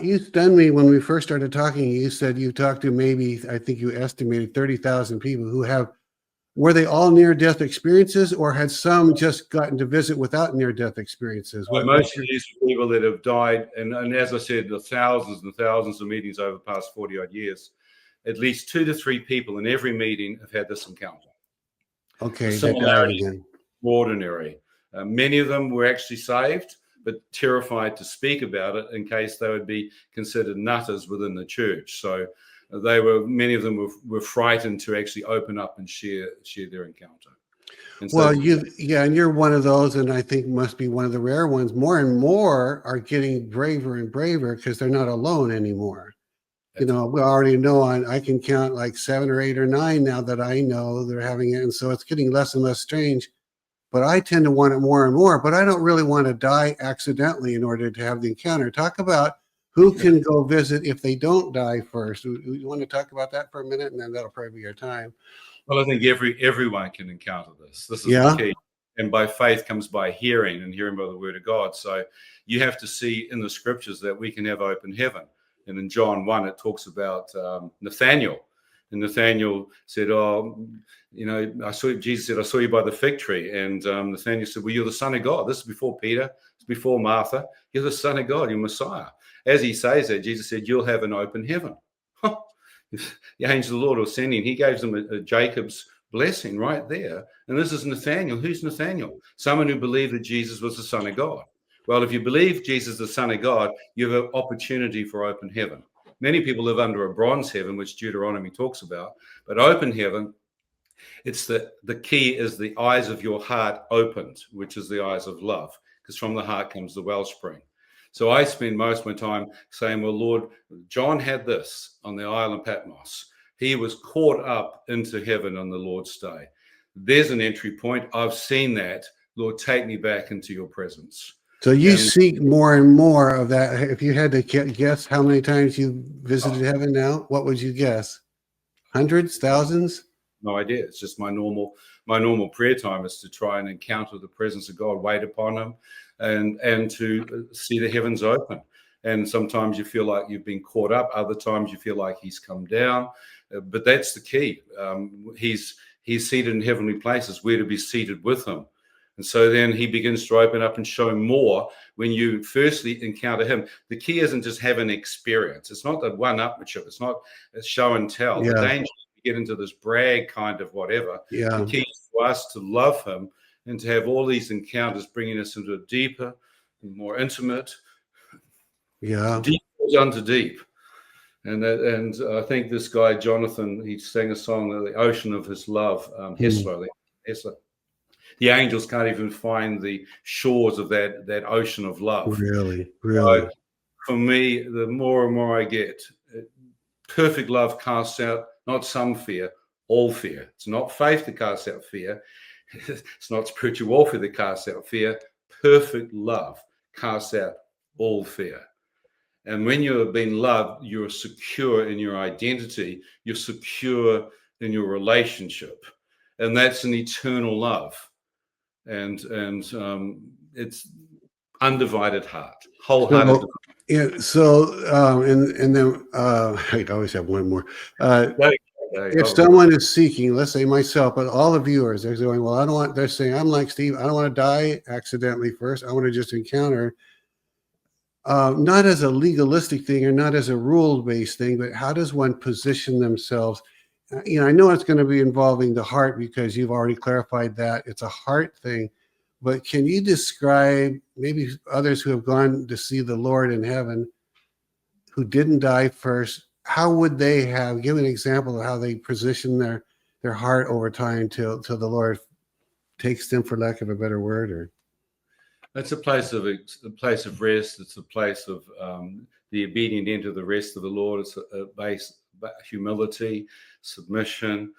You stunned me when we first started talking. You said you talked to maybe, I think you estimated 30,000 people who have, were they all near-death experiences, or had some just gotten to visit without near-death experiences? Most of these are people that have died, and as I said, the thousands and thousands of meetings over the past 40-odd years, at least 2 to 3 people in every meeting have had this encounter. Okay. The similarity is extraordinary. Many of them were actually saved, but terrified to speak about it in case they would be considered nutters within the church. So many of them were frightened to actually open up and share their encounter. And well, and you're one of those, and I think must be one of the rare ones. More and more are getting braver and braver because they're not alone anymore. We already know I can count like 7 or 8 or 9 now that I know they're having it. And so it's getting less and less strange. But I tend to want it more and more, but I don't really want to die accidentally in order to have the encounter. Talk about who can go visit if they don't die first. You want to talk about that for a minute, and then that'll probably be your time. Well, I think everyone can encounter this. This is the key. And by faith comes by hearing, and hearing by the word of God. So you have to see in the scriptures that we can have open heaven. And in John 1, it talks about Nathaniel. And Nathaniel said, Jesus said, I saw you by the fig tree. And Nathaniel said, well, you're the Son of God. This is before Peter. It's before Martha. You're the Son of God. You're Messiah. As he says that, Jesus said, you'll have an open heaven. The angel of the Lord was sending. He gave them a Jacob's blessing right there. And this is Nathaniel. Who's Nathaniel? Someone who believed that Jesus was the Son of God. Well, if you believe Jesus is the Son of God, you have an opportunity for open heaven. Many people live under a bronze heaven, which Deuteronomy talks about. But open heaven, it's the key is the eyes of your heart opened, which is the eyes of love, because from the heart comes the wellspring. So I spend most of my time saying, well, Lord, John had this on the island Patmos. He was caught up into heaven on the Lord's day. There's an entry point. I've seen that. Lord, take me back into your presence. So you seek more and more of that. If you had to guess how many times you visited heaven now, what would you guess? Hundreds, thousands? No idea. It's just my normal prayer time is to try and encounter the presence of God, wait upon him, and to see the heavens open. And sometimes you feel like you've been caught up. Other times you feel like he's come down. But that's the key. He's seated in heavenly places. We're to be seated with him. And so then he begins to open up and show more when you firstly encounter him. The key isn't just have an experience. It's not the one-upmanship. It's not a show and tell. Yeah. The danger is to get into this brag kind of whatever. Yeah. The key is for us to love him and to have all these encounters bringing us into a deeper, more intimate, deep unto deep. And I think this guy, Jonathan, he sang a song, The Ocean of His Love, Hesler. The angels can't even find the shores of that ocean of love. Really. So for me, the more and more I get, perfect love casts out not some fear, all fear. It's not faith that casts out fear. It's not spiritual warfare that casts out fear. Perfect love casts out all fear. And when you have been loved, you're secure in your identity. You're secure in your relationship. And that's an eternal love. And it's undivided heart, wholehearted. So and then I always have one more. If someone is seeking, let's say myself, but all the viewers, they're going, well, they're saying, I'm like Steve, I don't want to die accidentally first. I want to just encounter, not as a legalistic thing or not as a rule-based thing, but how does one position themselves? I know it's going to be involving the heart because you've already clarified that it's a heart thing, but can you describe maybe others who have gone to see the Lord in heaven who didn't die first? How would they give an example of how they position their heart over time till the Lord takes them, for lack of a better word? Or it's a place of rest. It's a place of the obedient end of the rest of the Lord. It's a base humility, submission.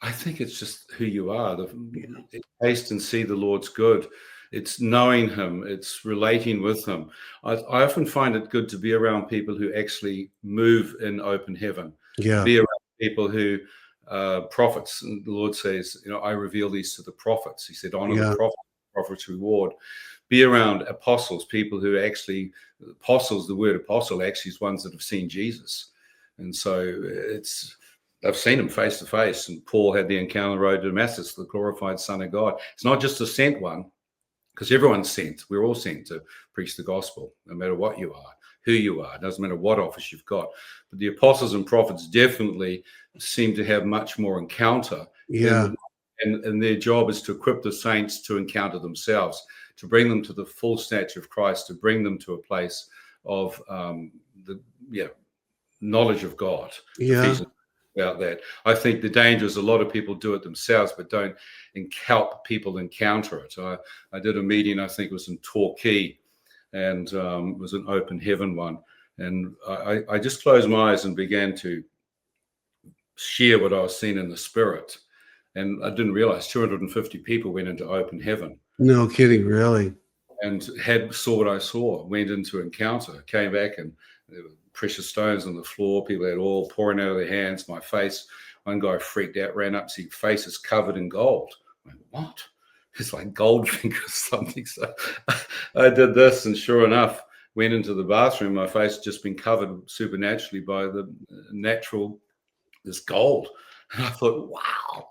I think it's just who you are. Taste and see the Lord's good. It's knowing him. It's relating with him. I often find it good to be around people who actually move in open heaven. Yeah. Be around people who prophets. And the Lord says, I reveal these to the prophets. He said, honor the prophets reward. be around apostles, people who actually, apostles, the word apostle actually is ones that have seen Jesus. And so I've seen him face to face. And Paul had the encounter on the road to Damascus, the glorified Son of God. It's not just a sent one, because everyone's sent. We're all sent to preach the gospel, no matter what you are, who you are. It doesn't matter what office you've got. But the apostles and prophets definitely seem to have much more encounter. Yeah. And their job is to equip the saints to encounter themselves, to bring them to the full stature of Christ, to bring them to a place of knowledge of God. Yeah. About that. I think the danger is a lot of people do it themselves, but don't help people encounter it. I did a meeting, I think it was in Torquay, and it was an open heaven one. And I just closed my eyes and began to share what I was seeing in the spirit. And I didn't realize 250 people went into open heaven. No kidding, really? And saw what I saw, went into encounter, came back, and there were precious stones on the floor. People had oil pouring out of their hands. My face, one guy freaked out, ran up, see face is covered in gold. I went, what? It's like Goldfinger or something. So I did this, and sure enough, went into the bathroom. My face had just been covered supernaturally by this gold. And I thought, wow,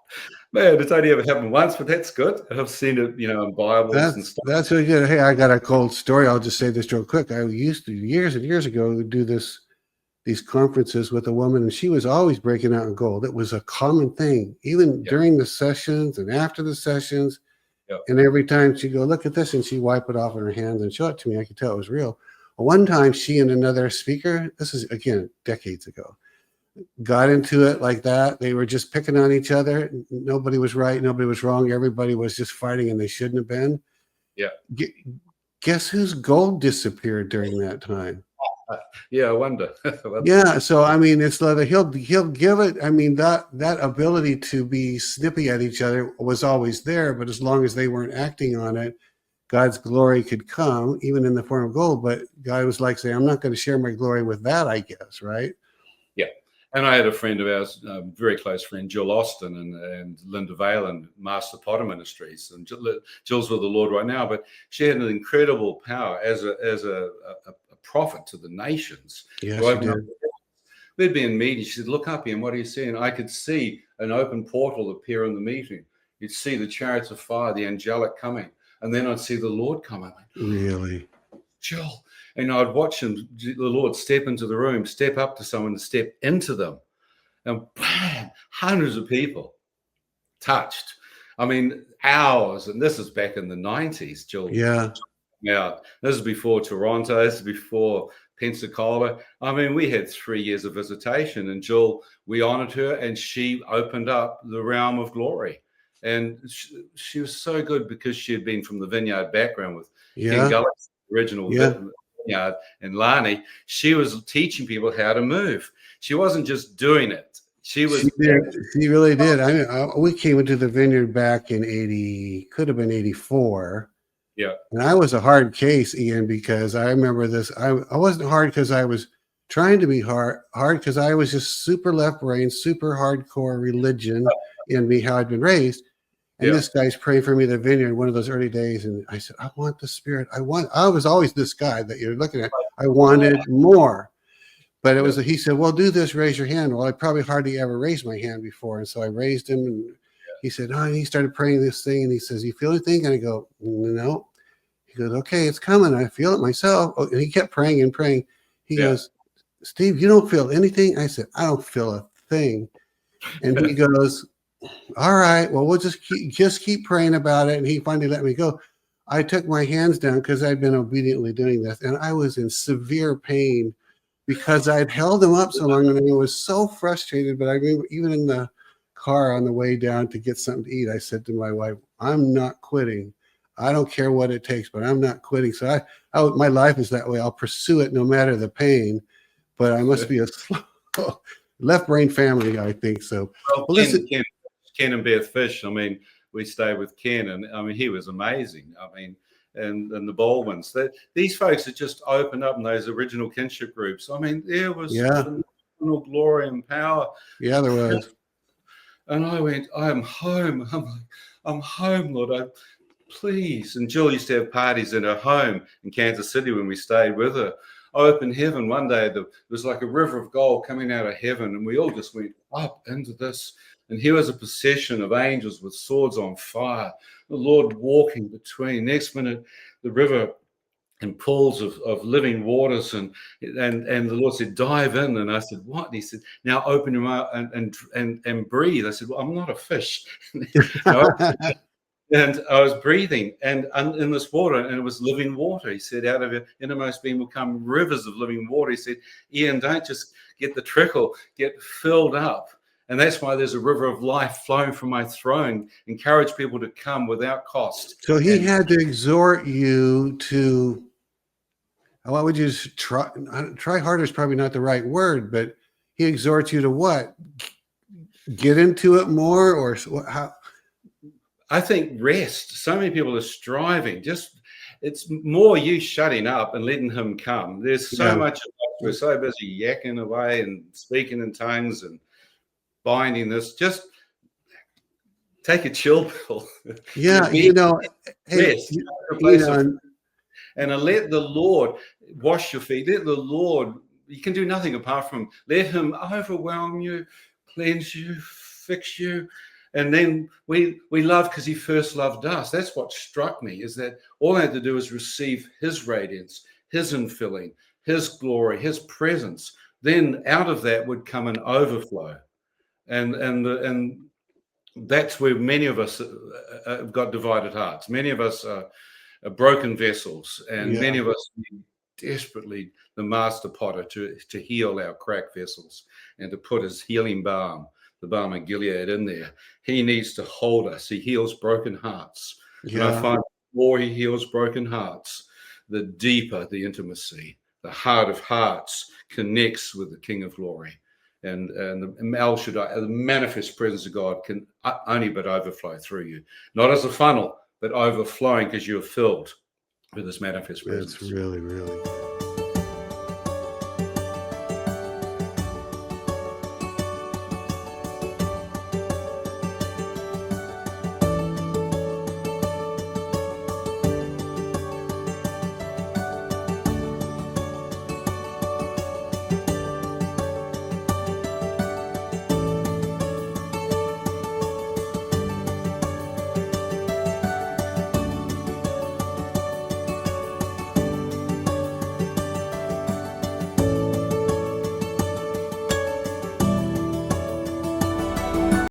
man, it's only ever happened once, but that's good. And I've seen it, in Bibles and stuff. That's really good. Hey, I got a cold story. I'll just say this real quick. I used to, years and years ago, do these conferences with a woman, and she was always breaking out in gold. It was a common thing, even during the sessions and after the sessions. Yep. And every time she'd go, look at this, and she'd wipe it off in her hands and show it to me. I could tell it was real. One time, she and another speaker, this is, again, decades ago, got into it like that. They were just picking on each other. Nobody was right. Nobody was wrong. Everybody was just fighting, and they shouldn't have been. Yeah. Guess whose gold disappeared during that time? Yeah, I wonder. Yeah. So, I mean, it's like he'll give it. I mean, that ability to be snippy at each other was always there, but as long as they weren't acting on it, God's glory could come even in the form of gold. But God was like saying, I'm not going to share my glory with that, I guess. Right. Yeah. And I had a friend of ours, a very close friend, Jill Austin and Linda Vale and Master Potter Ministries. And Jill's with the Lord right now, but she had an incredible power as a prophet to the nations. Yeah, she did. We'd be in meetings. She said, look up here, and what are you seeing? I could see an open portal appear in the meeting. You'd see the chariots of fire, the angelic coming, and then I'd see the Lord coming. Really? Jill. And I'd watch him, the Lord step into the room, step up to someone, step into them. And bam, hundreds of people touched. I mean, hours. And this is back in the 90s, Jill. Yeah. Yeah. This is before Toronto. This is before Pensacola. I mean, we had 3 years of visitation. And Jill, we honored her, and she opened up the realm of glory. And she was so good because she had been from the vineyard background with King Gullick's original vineyard and Lani. She was teaching people how to move. She wasn't just doing it. She really did. I mean, we came into the vineyard back in 80, could have been 84. Yeah. And I was a hard case, Ian, because I remember this. I wasn't hard because I was trying to be hard because I was just super left brain, super hardcore religion in me, how I'd been raised. And this guy's praying for me in the vineyard one of those early days. And I said, I want the Spirit. I was always this guy that you're looking at. I wanted more. But it was, he said, well, do this, raise your hand. Well, I probably hardly ever raised my hand before. And so I raised him, and he said, oh, and he started praying this thing. And he says, you feel anything? And I go, no. He goes, okay, it's coming. I feel it myself. And he kept praying and praying. He goes, Steve, you don't feel anything? I said, I don't feel a thing. And he goes, all right, well, we'll just keep praying about it. And he finally let me go. I took my hands down because I'd been obediently doing this. And I was in severe pain because I'd held them up so long, and I was so frustrated. But I remember even in the car on the way down to get something to eat, I said to my wife, I'm not quitting. I don't care what it takes, but I'm not quitting. So my life is that way. I'll pursue it no matter the pain, but I must be a slow left brain family, I think. So well, listen. Ken and Beth Fish. I mean, we stayed with Ken, and I mean, he was amazing. I mean, and the Baldwins. These folks had just opened up in those original kinship groups. I mean, there was phenomenal glory and power. Yeah, there was. And I went, I am home. I'm home, Lord. please. And Jill used to have parties in her home in Kansas City when we stayed with her. Open heaven. One day there was like a river of gold coming out of heaven, and we all just went up into this. And here was a procession of angels with swords on fire, the Lord walking between. Next minute, the river and pools of living waters, and the Lord said, dive in. And I said, what? And he said, now open your mouth and breathe. I said, well, I'm not a fish. And I was breathing and in this water, and it was living water. He said, out of your innermost being will come rivers of living water. He said, Ian, don't just get the trickle, get filled up. And that's why there's a river of life flowing from my throne. Encourage people to come without cost. So he had to exhort you to, what would you try harder is probably not the right word, but he exhorts you to what? Get into it more, or how? I think rest. So many people are striving. It's more you shutting up and letting him come. There's so much of us. We're so busy yakking away and speaking in tongues and binding this. Just take a chill pill. Yeah, rest. And let the Lord wash your feet. Let the Lord, you can do nothing apart from let him overwhelm you, cleanse you, fix you. And then we love because he first loved us. That's what struck me, is that all I had to do is receive his radiance, his infilling, his glory, his presence. Then out of that would come an overflow. And that's where many of us have got divided hearts. Many of us are broken vessels, and many of us need desperately the master potter to heal our cracked vessels and to put his healing balm, the balm of Gilead, in there. He needs to hold us. He heals broken hearts. And I find the more he heals broken hearts, the deeper the intimacy. The heart of hearts connects with the King of Glory. And the El Shaddai, the manifest presence of God, can only but overflow through you. Not as a funnel, but overflowing because you're filled with this manifest presence. It's really, really